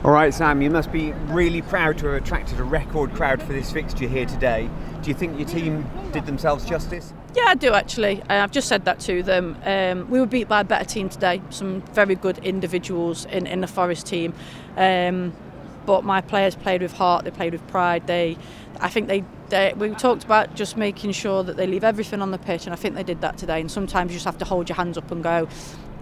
All right, Sam, you must be really proud to have attracted a record crowd for this fixture here today. Do you think your team did themselves justice? Yeah, I do actually. I've just said that to them. We were beat by a better team today. Some very good individuals in the Forest team. But my players played with heart, they played with pride. We talked about just making sure that they leave everything on the pitch, and I think they did that today. And sometimes you just have to hold your hands up and go,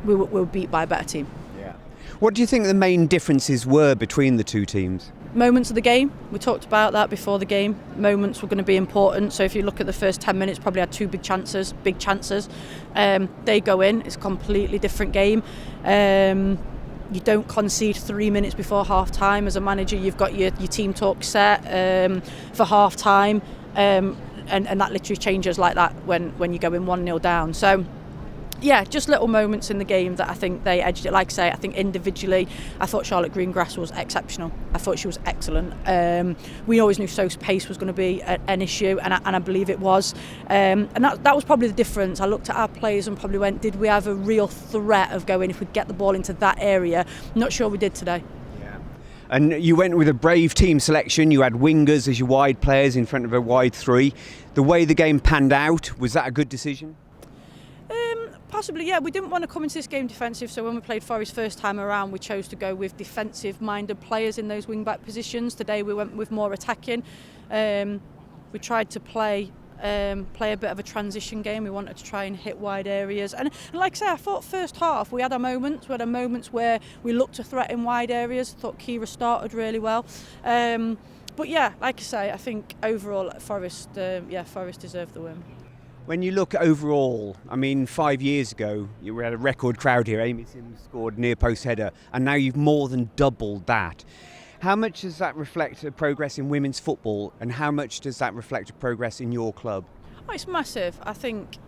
we were beat by a better team. Yeah. What do you think the main differences were between the two teams? Moments of the game, we talked about that before the game. Moments were going to be important. So if you look at the first 10 minutes, probably had two big chances. They go in, it's a completely different game. You don't concede 3 minutes before half time. As a manager, you've got your team talk set for half time, and that literally changes like that when you go in 1-0 down. So yeah, just little moments in the game that I think they edged it. Like I say, I think individually, I thought Charlotte Greengrass was exceptional. I thought she was excellent. We always knew So's pace was going to be an issue, and I believe it was. And that was probably the difference. I looked at our players and probably went, did we have a real threat of going if we get the ball into that area? Not sure we did today. Yeah. And you went with a brave team selection. You had wingers as your wide players in front of a wide three. The way the game panned out, was that a good decision? Possibly, yeah. We didn't want to come into this game defensive, so when we played Forest first time around, we chose to go with defensive-minded players in those wing-back positions. Today we went with more attacking. We tried to play a bit of a transition game. We wanted to try and hit wide areas. And like I say, I thought first half we had our moments. We had our moments where we looked to threat in wide areas. I thought Kira started really well. But yeah, like I say, I think overall Forest deserved the win. When you look overall, I mean, 5 years ago, you had a record crowd here. Amy Sims scored near post header, and now you've more than doubled that. How much does that reflect a progress in women's football, and how much does that reflect a progress in your club? Oh, it's massive. I think,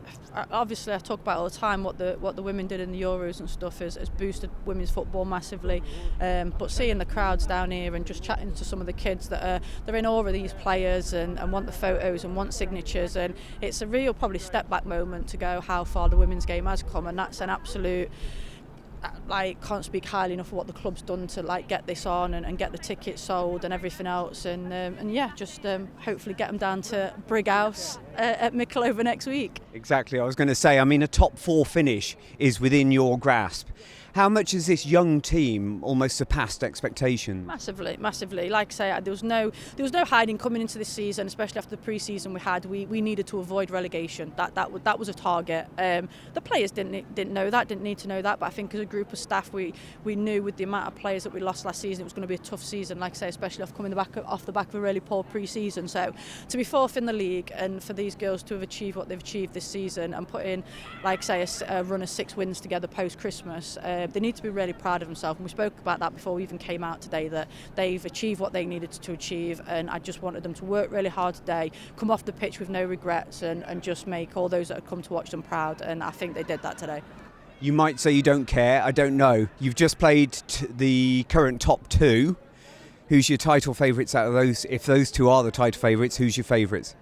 obviously, I talk about all the time what the women did in the Euros and stuff has boosted women's football massively. But seeing the crowds down here and just chatting to some of the kids they're in awe of these players and want the photos and want signatures, and it's a real probably step back moment to go how far the women's game has come, and that's an absolute. Can't speak highly enough of what the club's done to get this on and get the tickets sold and everything else, and hopefully get them down to Brighouse at Mickle next week. Exactly, I was going to say, I mean, a top 4 finish is within your grasp. How much has this young team almost surpassed expectations? Massively. Like I say, there was no hiding coming into this season, especially after the pre-season we had. We needed to avoid relegation. That was a target. The players didn't know that, didn't need to know that. But I think as a group of staff, we knew with the amount of players that we lost last season, it was going to be a tough season. Like I say, especially off the back of a really poor pre-season. So to be fourth in the league and for these girls to have achieved what they've achieved this season and put in, like I say, a run of 6 wins together post-Christmas. They need to be really proud of themselves, and we spoke about that before we even came out today, that they've achieved what they needed to achieve, and I just wanted them to work really hard today, come off the pitch with no regrets, and just make all those that have come to watch them proud, and I think they did that today. You might say you don't care, I don't know. You've just played the current top 2. Who's your title favourites out of those? If those 2 are the title favourites, who's your favourites?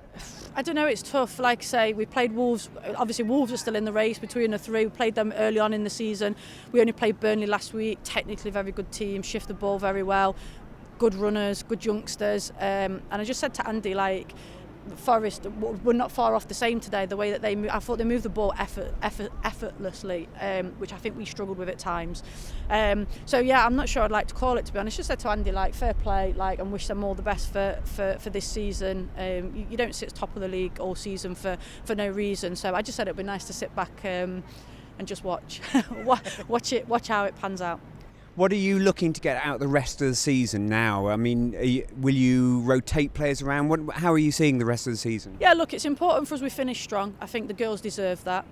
I don't know, it's tough. Like I say, we played Wolves. Obviously, Wolves are still in the race between the 3. We played them early on in the season. We only played Burnley last week. Technically, very good team, shift the ball very well. Good runners, good youngsters. And I just said to Andy, Forest were not far off the same today. The way that I thought they moved the ball effortlessly, which I think we struggled with at times. So yeah, I'm not sure I'd like to call it, to be honest. Just said to Andy, fair play, and wish them all the best for this season. You don't sit top of the league all season for no reason. So I just said it'd be nice to sit back and just watch how it pans out. What are you looking to get out the rest of the season now? I mean, will you rotate players around? How are you seeing the rest of the season? Yeah, look, it's important for us we finish strong. I think the girls deserve that.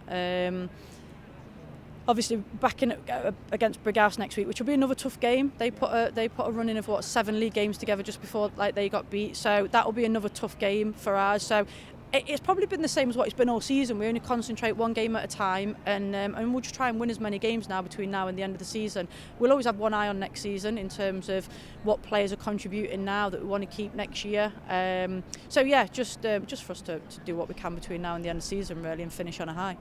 Obviously, back in against Brighouse next week, which will be another tough game. They put a run in of 7 league games together just before they got beat. So that will be another tough game for us. So it's probably been the same as what it's been all season. We only concentrate one game at a time, and we'll just try and win as many games now between now and the end of the season. We'll always have one eye on next season in terms of what players are contributing now that we want to keep next year. So yeah, just for us to do what we can between now and the end of the season, really, and finish on a high.